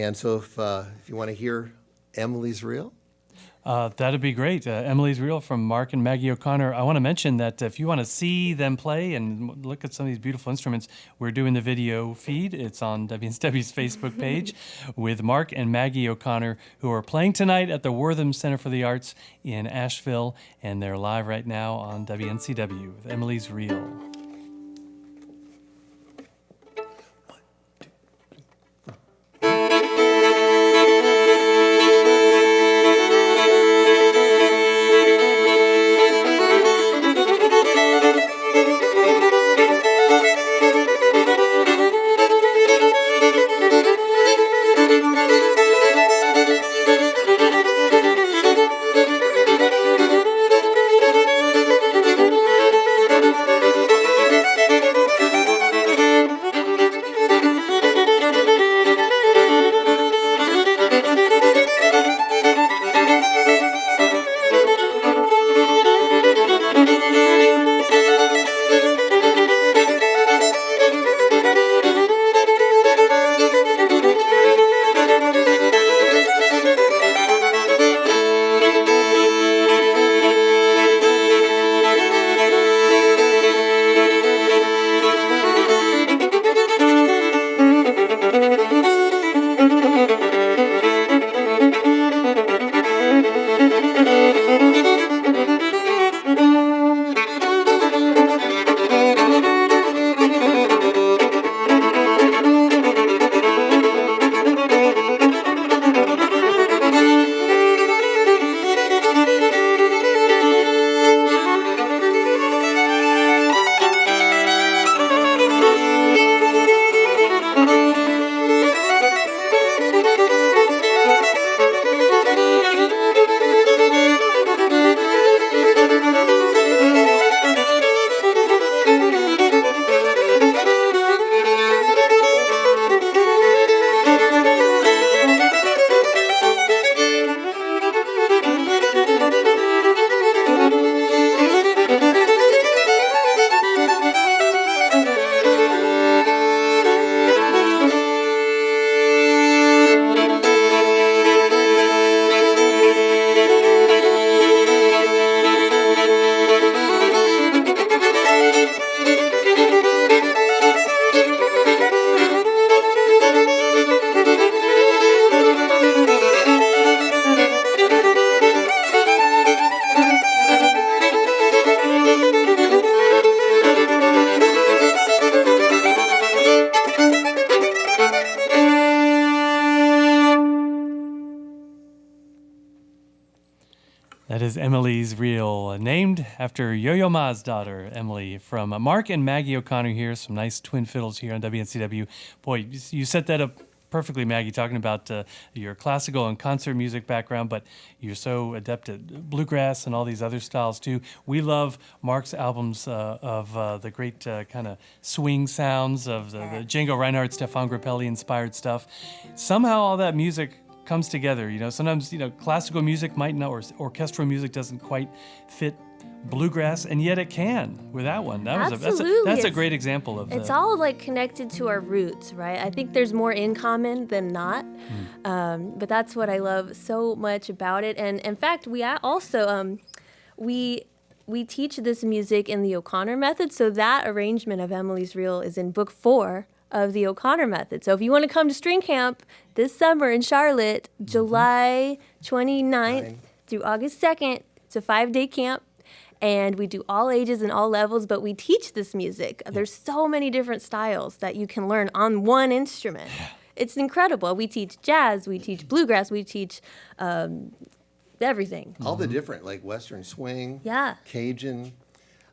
And so if you want to hear Emily's Reel. That'd be great. Emily's Reel from Mark and Maggie O'Conner. I want to mention that if you want to see them play and look at some of these beautiful instruments, we're doing the video feed. It's on WNSW's Facebook page with Mark and Maggie O'Conner, who are playing tonight at the Wortham Center for the Arts in Asheville, and they're live right now on WNCW with Emily's Reel. That is Emily's Reel, named after Yo-Yo Ma's daughter, Emily, from Mark and Maggie O'Conner here. Some nice twin fiddles here on WNCW. Boy, you set that up perfectly, Maggie, talking about your classical and concert music background, but you're so adept at bluegrass and all these other styles, too. We love Mark's albums of the great kind of swing sounds of the Django Reinhardt, Stefan Grappelli-inspired stuff. Somehow all that music comes together. Sometimes classical music might not, or orchestral music doesn't quite fit bluegrass, and yet it can with that one. That's a great example of it's all like connected to our roots, right? I think there's more in common than not, but that's what I love so much about it. And in fact, we also we teach this music in the O'Conner method, so that arrangement of Emily's Reel is in book 4 of the O'Conner method. So if you want to come to string camp this summer in Charlotte, July 29th through August 2nd, it's a 5-day camp, and we do all ages and all levels, but we teach this music. There's so many different styles that you can learn on one instrument. It's incredible. We teach jazz, we teach bluegrass, we teach everything. All the different, like Western swing, Yeah. Cajun.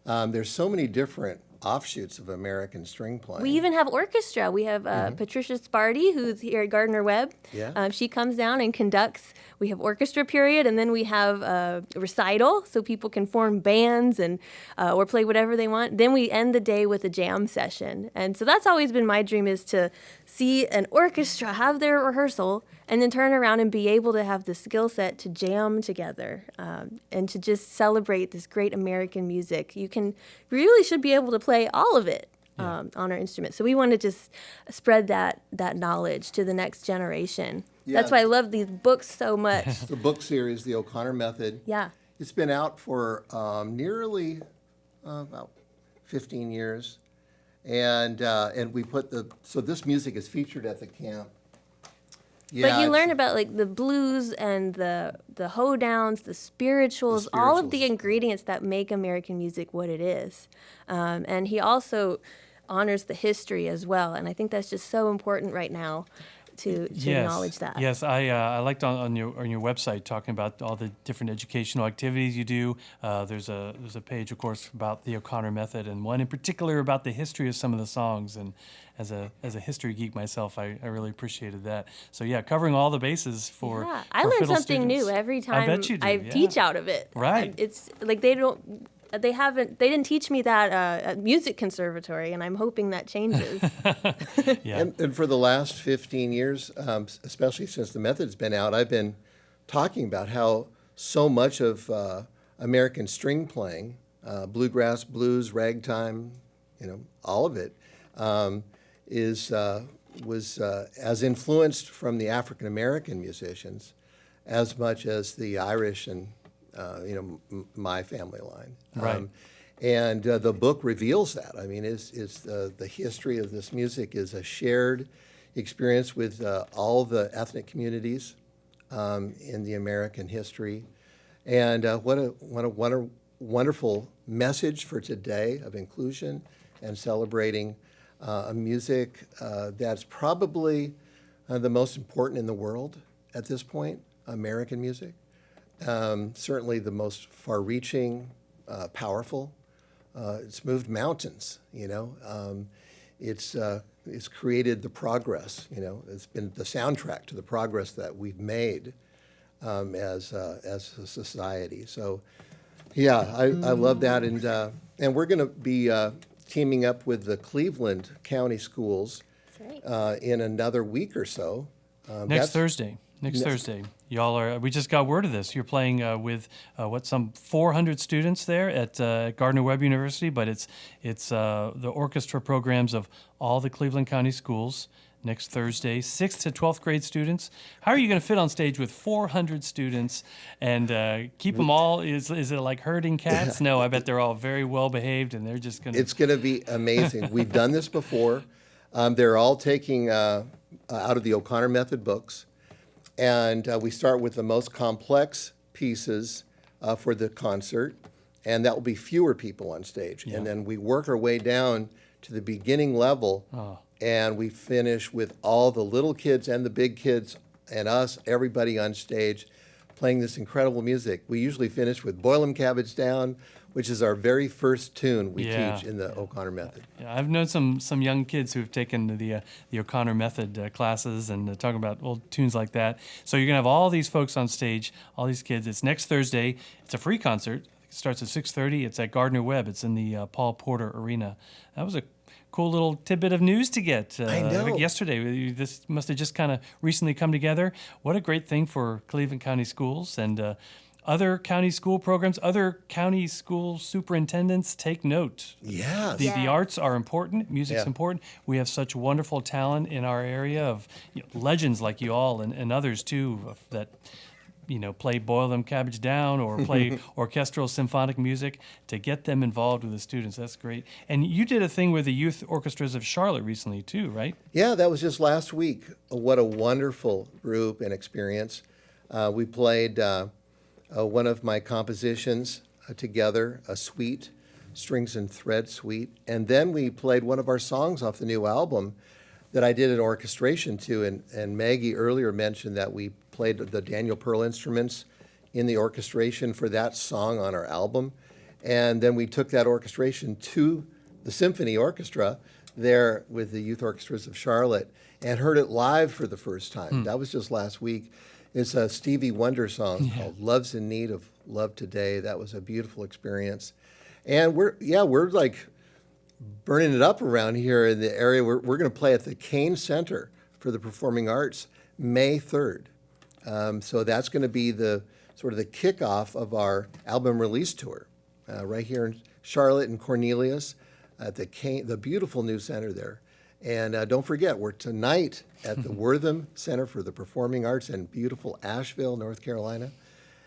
There's so many different offshoots of American string playing. We even have orchestra. We have Patricia Sparty, who's here at Gardner Webb. Yeah. She comes down and conducts. We have orchestra period, and then we have recital, so people can form bands and or play whatever they want. Then we end the day with a jam session. And so that's always been my dream, is to see an orchestra have their rehearsal and then turn around and be able to have the skill set to jam together and to just celebrate this great American music. You really should be able to play all of it. on our instrument. So we want to just spread that knowledge to the next generation. That's why I love these books so much. The book series, The O'Conner Method. Yeah. It's been out for nearly about 15 years. And we put so this music is featured at the camp. Yeah, But you learn about like the blues and the hoedowns, the spirituals, all of the ingredients that make American music what it is. And he also honors the history as well. And I think that's just so important right now to acknowledge that. Yes, I liked on your website talking about all the different educational activities you do. There's a page, of course, about the O'Conner Method, and one in particular about the history of some of the songs. And as a history geek myself, I really appreciated that. So yeah, covering all the bases for I for learn fiddle something students. new every time I bet you do, yeah. teach out of it. Right. It's like they didn't teach me that at music conservatory, and I'm hoping that changes. Yeah. And for the last 15 years, especially since the method's been out, I've been talking about how so much of American string playing, bluegrass, blues, ragtime, all of it, was as influenced from the African American musicians as much as the Irish and my family line. Right. And the book reveals that. I mean, the history of this music is a shared experience with all the ethnic communities in the American history. And what a wonderful message for today of inclusion and celebrating a music that's probably the most important in the world at this point, American music. Certainly the most far-reaching, powerful. It's moved mountains, It's created the progress, It's been the soundtrack to the progress that we've made as a society. So, yeah, I love that. And we're going to be teaming up with the Cleveland County Schools That's right. in another week or so. Next Thursday. Y'all are. We just got word of this. You're playing with some 400 students there at Gardner-Webb University, but it's the orchestra programs of all the Cleveland County schools. Next Thursday, 6th to 12th grade students. How are you going to fit on stage with 400 students and keep them all? Is it like herding cats? No, I bet they're all very well behaved and they're just going to. It's going to be amazing. We've done this before. They're all taking out of the O'Conner Method books. And we start with the most complex pieces for the concert, and that will be fewer people on stage. Yeah. And then we work our way down to the beginning level, and we finish with all the little kids and the big kids and us, everybody on stage, playing this incredible music. We usually finish with Boil 'em Cabbage Down, which is our very first tune we teach in the O'Conner Method. Yeah, I've known some young kids who have taken the O'Conner Method classes and talking about old tunes like that. So you're going to have all these folks on stage, all these kids. It's next Thursday. It's a free concert. It starts at 6:30. It's at Gardner-Webb. It's in the Paul Porter Arena. That was a cool little tidbit of news to get. I know. Yesterday, this must have just kind of recently come together. What a great thing for Cleveland County Schools and other county school programs, other county school superintendents. Take note. Yes. The arts are important. Music's Yeah. important. We have such wonderful talent in our area of legends like you all and others too that play Boil 'em Cabbage Down or play orchestral symphonic music to get them involved with the students. That's great. And you did a thing with the Youth Orchestras of Charlotte recently too, right? Yeah, that was just last week. What a wonderful group and experience. We played one of my compositions together, a suite, Strings and Thread suite. And then we played one of our songs off the new album that I did an orchestration to. And Maggie earlier mentioned that we played the Daniel Pearl instruments in the orchestration for that song on our album. And then we took that orchestration to the symphony orchestra there with the Youth Orchestras of Charlotte and heard it live for the first time. That was just last week. It's a Stevie Wonder song called Love's in Need of Love Today. That was a beautiful experience. And we're like burning it up around here in the area. We're going to play at the Kane Center for the Performing Arts May 3rd. So that's going to be the sort of the kickoff of our album release tour right here in Charlotte and Cornelius. at the beautiful new center there. And don't forget, we're tonight at the Wortham Center for the Performing Arts in beautiful Asheville, North Carolina.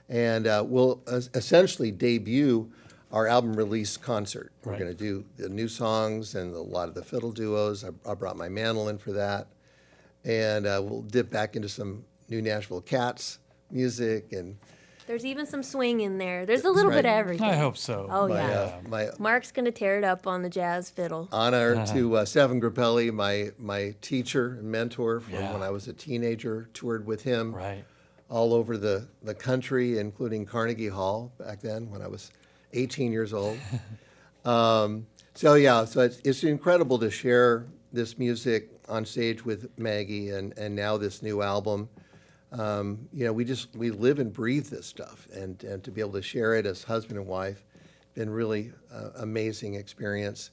And we'll essentially debut our album release concert. We're Right. going to do the new songs and a lot of the fiddle duos. I brought my mandolin for that. And we'll dip back into some new Nashville Cats music and There's even some swing in there. There's a little bit of right. everything. I hope so. Oh, my, yeah. my Mark's going to tear it up on the jazz fiddle. honor to Stephen Grappelli, my teacher and mentor from Yeah. when I was a teenager, toured with him Right. all over the country, including Carnegie Hall back then when I was 18 years old. So it's incredible to share this music on stage with Maggie and now this new album. We live and breathe this stuff, and to be able to share it as husband and wife, been really amazing experience.